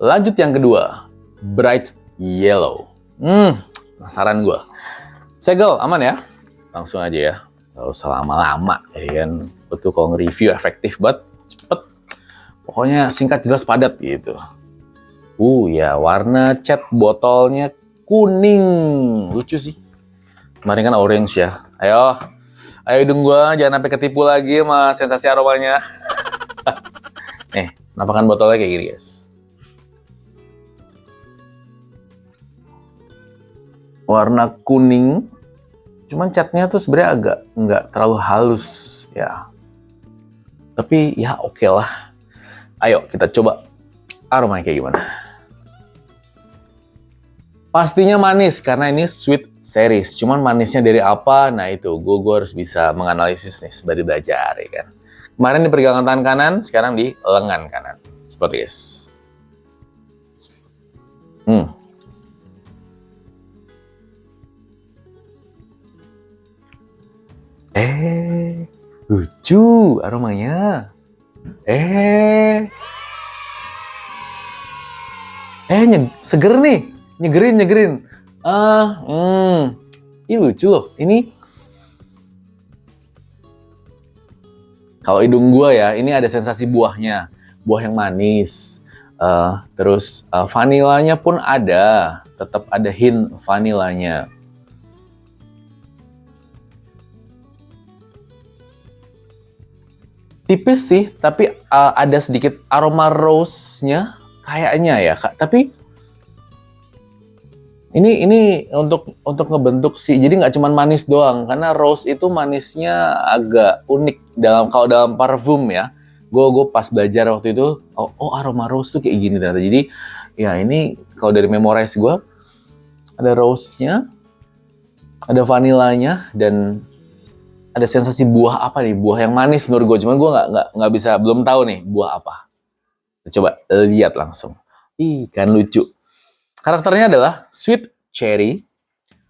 Lanjut yang kedua, bright yellow. Penasaran gue. Segel, aman ya? Langsung aja ya. Gak usah lama-lama, ya kan? Betul kalau nge-review efektif banget, cepet. Pokoknya singkat, jelas, padat gitu. Ya, warna cat botolnya kuning. Lucu sih. Kemarin kan orange ya. Ayo hidung gua jangan sampai ketipu lagi sama sensasi aromanya. Nih, penampakan botolnya kayak gini, guys. Warna kuning, cuman catnya tuh sebenarnya agak nggak terlalu halus ya. Tapi ya oke lah. Ayo kita coba aromanya kayak gimana. Pastinya manis karena ini sweet series. Cuman manisnya dari apa? Nah itu, gue harus bisa menganalisis nih sembari belajar ya kan. Kemarin di pergelangan tangan kanan, sekarang di lengan kanan. Seperti guys. Lucu aromanya. Seger nih. Nyegerin. Ini lucu loh. Ini kalau hidung gua ya, ini ada sensasi buahnya. Buah yang manis. Terus vanilanya pun ada. Tetap ada hint vanilanya. Tipis sih, tapi ada sedikit aroma rose-nya kayaknya ya, Kak. Tapi ini untuk ngebentuk sih. Jadi nggak cuma manis doang, karena rose itu manisnya agak unik kalau dalam parfum ya. Gue pas belajar waktu itu, aroma rose tuh kayak gini ternyata. Jadi ya ini kalau dari memorize gue, ada rose-nya, ada vanilanya, dan ada sensasi buah apa nih? Buah yang manis menurut gue. Cuman gue nggak bisa, belum tahu nih buah apa. Coba lihat langsung. Kan lucu. Karakternya adalah sweet cherry,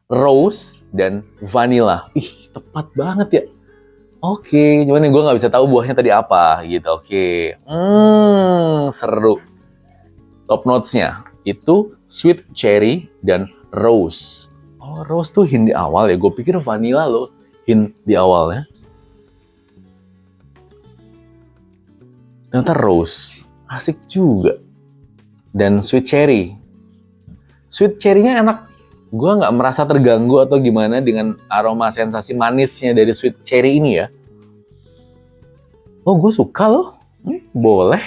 rose, dan vanilla. Tepat banget ya. Oke, cuman gue nggak bisa tahu buahnya tadi apa gitu. Oke. Seru. Top notes-nya itu sweet cherry dan rose. Rose tuh hint di awal ya. Gue pikir vanilla loh. Hint di awalnya. Ternyata rose. Asik juga. Dan sweet cherry. Sweet cherry-nya enak. Gue nggak merasa terganggu atau gimana dengan aroma sensasi manisnya dari sweet cherry ini ya. Gue suka loh. Boleh.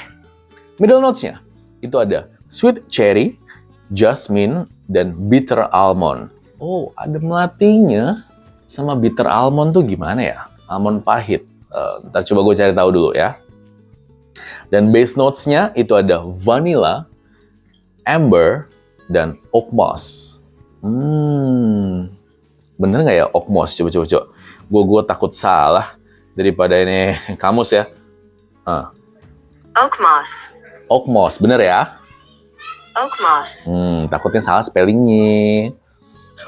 Middle notes-nya. Itu ada sweet cherry, jasmine, dan bitter almond. Ada melatinya. Sama bitter almond tuh gimana ya? Almond pahit. Ntar coba gue cari tahu dulu ya. Dan base notes-nya itu ada vanilla, amber, dan oak moss. Bener nggak ya oak moss? Coba. Gue takut salah daripada ini kamus ya. Oak moss. Oak moss, bener ya? Oak moss. Takutnya salah spellingnya.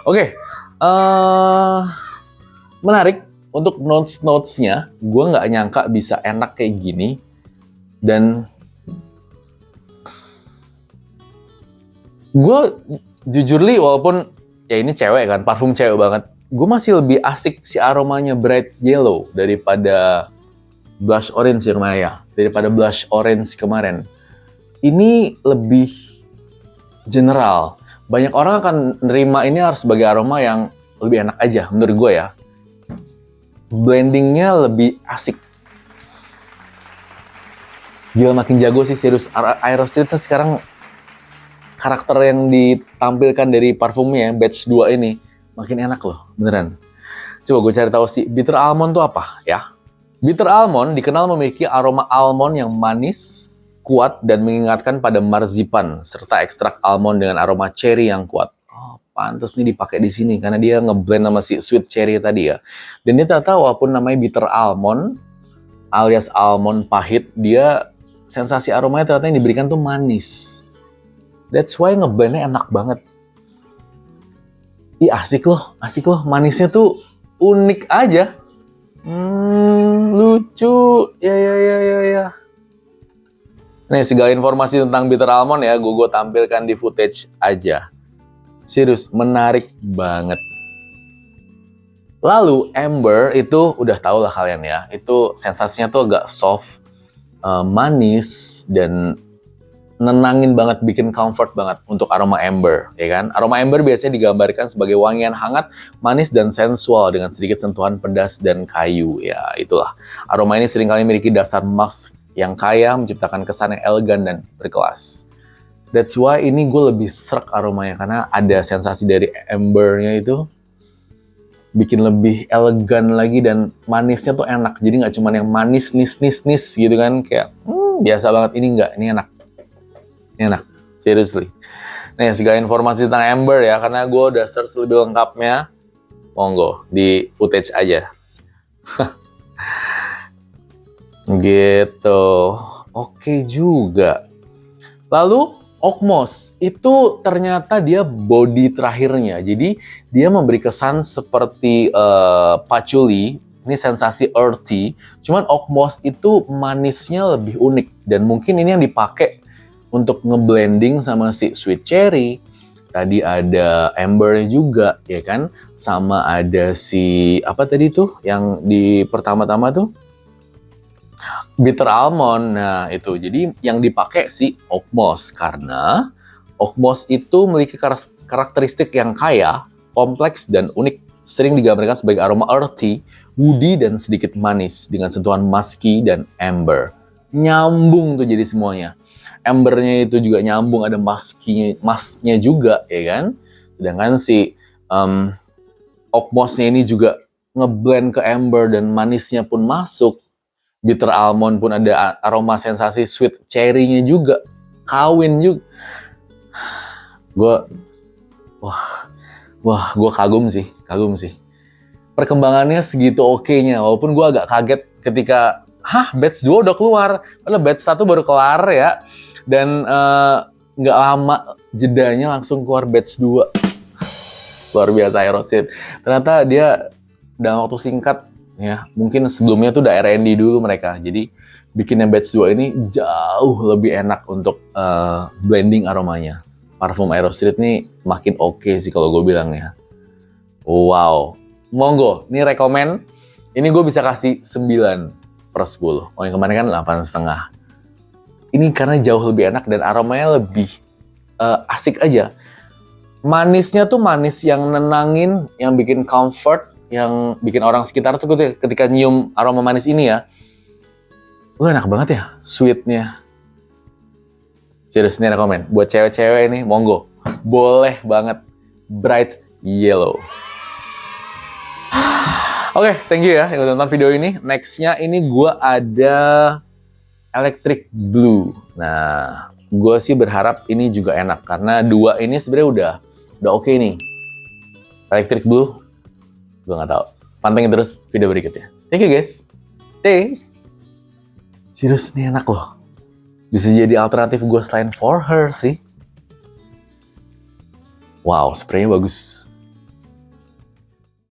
Oke. Menarik untuk notes-nya. Gue nggak nyangka bisa enak kayak gini. Dan gue jujur li, walaupun ya ini cewek kan, parfum cewek banget, gue masih lebih asik si aromanya bright yellow daripada blush orange daripada blush orange kemarin. Ini lebih general. Banyak orang akan nerima ini harus sebagai aroma yang lebih enak aja menurut gue ya. Blendingnya lebih asik. Gila, makin jago sih serius. Aerostreet sekarang karakter yang ditampilkan dari parfumnya batch 2 ini makin enak loh, beneran. Coba gue cari tahu sih bitter almond tuh apa ya. Bitter almond dikenal memiliki aroma almond yang manis, kuat, dan mengingatkan pada marzipan serta ekstrak almond dengan aroma cherry yang kuat. Pantes nih dipakai di sini karena dia ngeblend sama si sweet cherry tadi ya. Dan dia ternyata walaupun namanya bitter almond alias almond pahit, dia sensasi aromanya ternyata yang diberikan tuh manis. That's why ngeblendnya enak banget. Asik loh. Manisnya tuh unik aja. Lucu. Ya. Nih, segala informasi tentang bitter almond ya, gue tampilkan di footage aja. Serius, menarik banget. Lalu amber itu udah tau lah kalian ya, itu sensasinya tuh agak soft, manis, dan nenangin banget, bikin comfort banget untuk aroma amber, ya kan? Aroma amber biasanya digambarkan sebagai wangian hangat, manis, dan sensual dengan sedikit sentuhan pedas dan kayu. Ya, itulah. Aroma ini seringkali memiliki dasar musk yang kaya, menciptakan kesan yang elegan dan berkelas. That's why ini gue lebih serak aromanya, karena ada sensasi dari ambernya itu bikin lebih elegan lagi, dan manisnya tuh enak. Jadi nggak cuma yang manis, nis gitu kan, kayak biasa banget. Ini nggak, ini enak. Ini enak, seriously. Nih, segala informasi tentang amber ya, karena gue udah search lebih lengkapnya. Monggo, di footage aja. Gitu. Oke juga. Lalu, oak moss itu ternyata dia body terakhirnya. Jadi, dia memberi kesan seperti patchouli. Ini sensasi earthy. Cuman oak moss itu manisnya lebih unik. Dan mungkin ini yang dipakai untuk ngeblending sama si sweet cherry. Tadi ada ambernya juga, ya kan? Sama ada si, apa tadi tuh? Yang di pertama-tama tuh? Bitter almond. Nah, itu. Jadi yang dipakai si oak moss. Karena oak moss itu memiliki karakteristik yang kaya, kompleks, dan unik. Sering digambarkan sebagai aroma earthy, woody, dan sedikit manis. Dengan sentuhan musky dan amber. Nyambung tuh jadi semuanya. Ambernya itu juga nyambung, ada musknya juga, ya kan? Sedangkan si oak moss-nya ini juga ngeblend ke amber dan manisnya pun masuk. Bitter almond pun ada aroma sensasi sweet cherry-nya juga. Kawin juga. Gue kagum sih. Perkembangannya segitu oke-nya. Walaupun gue agak kaget ketika, batch 2 udah keluar. Padahal batch 1 baru kelar ya. Dan nggak lama jedanya langsung keluar batch 2. Luar biasa Aerosmith. Ternyata dia dalam waktu singkat, ya mungkin sebelumnya tuh udah R&D dulu mereka. Jadi bikinnya batch 2 ini jauh lebih enak untuk blending aromanya. Parfum Aerosmith ini makin oke sih kalau gue bilang ya. Wow. Monggo, ini rekomen. Ini gue bisa kasih 9/10. Oh, yang kemarin kan 8,5. Ini karena jauh lebih enak dan aromanya lebih asik aja. Manisnya tuh manis yang nenangin, yang bikin comfort, yang bikin orang sekitar tuh ketika nyium aroma manis ini ya. Enak banget ya, sweetnya. Serius, ini rekomen. Buat cewek-cewek ini, monggo. Boleh banget. Bright Yellow. Oke, thank you ya yang udah nonton video ini. Next-nya ini gue ada Electric Blue. Nah, gue sih berharap ini juga enak karena 2 ini sebenarnya udah oke nih. Electric Blue, gue nggak tahu. Pantengin terus video berikutnya. Thank you guys. Serius, ini enak loh. Bisa jadi alternatif gue selain For Her sih. Wow, spraynya bagus.